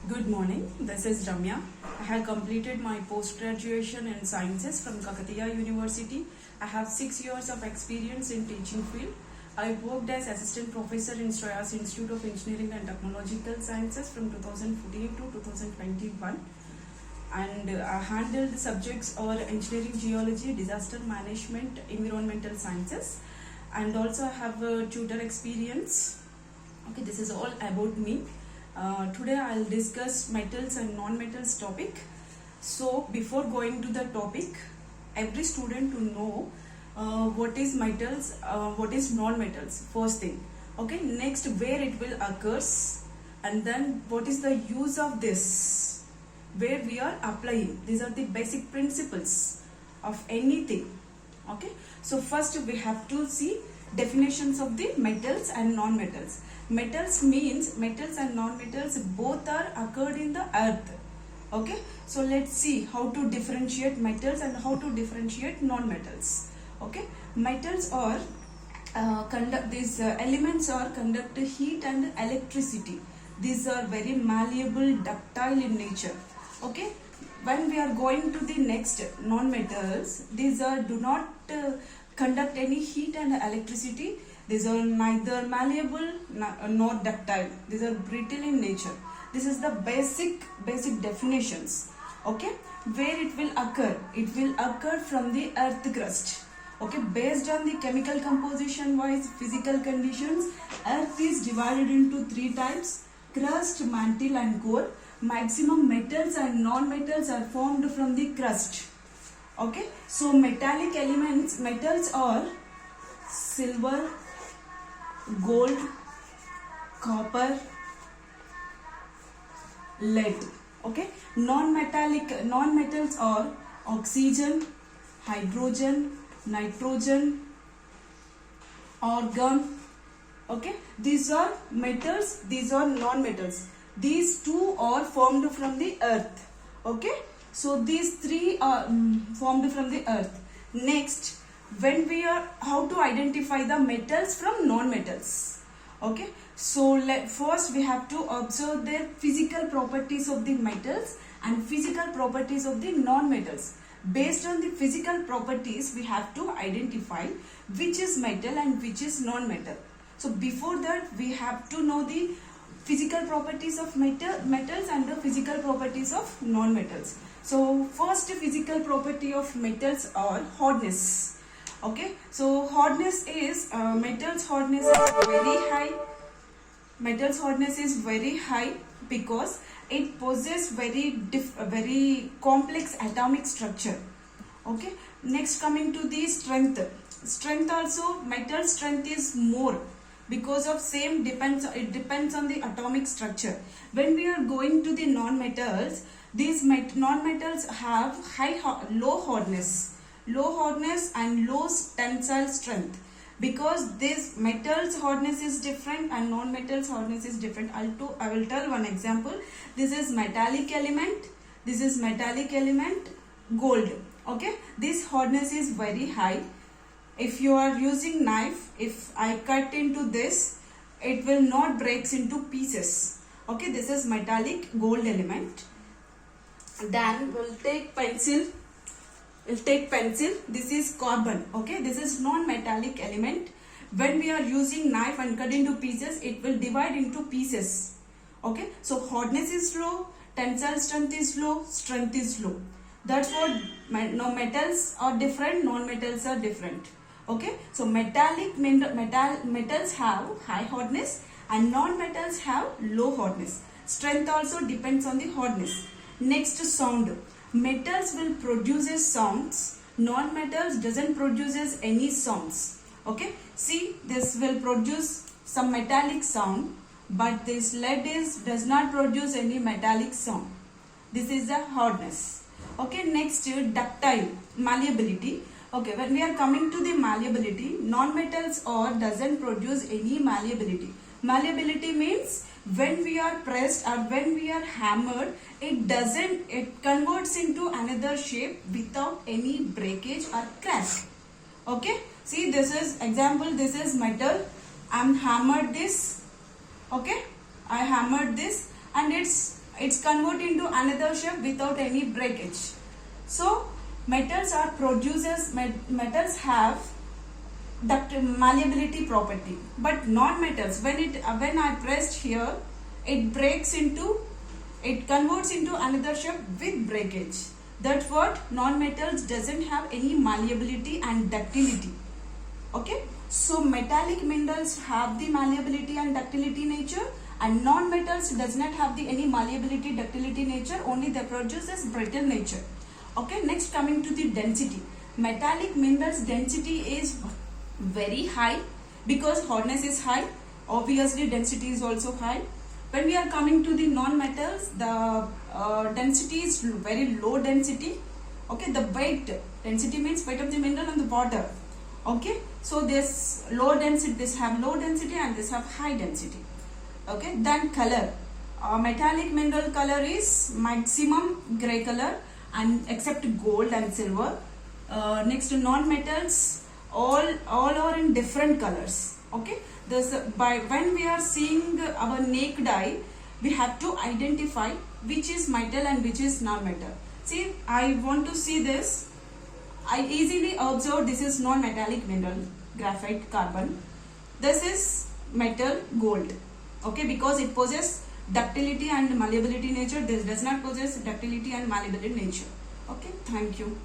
Good morning, this is Ramya. I have completed my post-graduation in sciences from Kakatiya University. I have 6 years of experience in teaching field. I worked as assistant professor in Shreyas Institute of Engineering and Technological Sciences from 2014 to 2021. And I handled subjects or engineering, geology, disaster management, environmental sciences. And also I have a tutor experience. Okay, this is all about me. Today I'll discuss metals and non-metals topic. So before going to the topic, every student to know what is metals, what is non-metals, first thing. Okay, next where it will occurs, and then what is the use of this, where we are applying. These are the basic principles of anything. Okay, so first we have to see definitions of the metals and non-metals. Metals means metals and non-metals both are occurred in the earth. Okay, so let's see how to differentiate metals and how to differentiate non-metals. Okay, metals are these elements are conduct heat and electricity. These are very malleable, ductile in nature. Okay, when we are going to the next non-metals, these are do not conduct any heat and electricity. These are neither malleable nor ductile. These are brittle in nature. This is the basic definitions. Okay, where it will occur? It will occur from the earth crust. Okay, based on the chemical composition wise physical conditions, earth is divided into 3 types: crust, mantle and core. Maximum metals and non-metals are formed from the crust. Okay, so metallic elements, metals are silver, gold, copper, lead. Okay, non-metals are oxygen, hydrogen, nitrogen, argon. Okay, these are metals, these are non-metals. These two are formed from the earth. Okay, so these 3 are formed from the earth. Next, when we are, how to identify the metals from non-metals? Okay, so first we have to observe their physical properties of the metals and physical properties of the non-metals. Based on the physical properties, we have to identify which is metal and which is non-metal. So before that, we have to know the physical properties of metals and the physical properties of non-metals. So first physical property of metals are hardness. Okay, so hardness is metals hardness is very high. Metals hardness is very high because it possesses very complex atomic structure. Okay, next coming to the strength. Strength also, metal strength is more because of it depends on the atomic structure. When we are going to the non-metals, these non-metals have low hardness and low tensile strength, because this metals hardness is different and non-metals hardness is different. I will tell one example. This is metallic element, gold. Okay, this hardness is very high. If you are using knife, if I cut into this, it will not breaks into pieces. Okay, this is metallic gold element. Then we'll take pencil. This is carbon. Okay, this is non-metallic element. When we are using knife and cut into pieces, it will divide into pieces. Okay, so hardness is low, tensile strength is low, strength is low. That's what metals are different, non-metals are different. Okay, so metals have high hardness and non-metals have low hardness. Strength also depends on the hardness. Next, sound. Metals will produce sounds, non-metals doesn't produce any sounds. Okay, see, this will produce some metallic sound, but this lead does not produce any metallic sound. This is the hardness. Okay, next, ductile, malleability. Okay, when we are coming to the malleability, non-metals doesn't produce any malleability. Malleability means when we are pressed or when we are hammered, it converts into another shape without any breakage or crack. Okay, see, this is example, this is metal. I am hammered this. Okay, I hammered this and it's it's converted into another shape without any breakage. So metals are producers, metals have malleability property, but non-metals, when I pressed here, it converts into another shape with breakage. That's what non-metals doesn't have any malleability and ductility. Okay, so metallic minerals have the malleability and ductility nature, and non-metals does not have the any malleability, ductility nature, only they produce this brittle nature. Okay, next coming to the density. Metallic minerals density is very high because hardness is high, obviously density is also high. When we are coming to the non-metals, the density is very low density. Okay, the weight density means weight of the mineral on the water. Okay, so this low density, this have low density and this have high density. Okay, then color. Metallic mineral color is maximum gray color, and except gold and silver. Next to non-metals, all are in different colors. Okay, when we are seeing our naked eye, we have to identify which is metal and which is non-metal. See, I want to see this. I easily observe this is non-metallic mineral, graphite, carbon. This is metal, gold. Okay, because it possesses ductility and malleability nature. This does not possess ductility and malleability nature. Okay, thank you.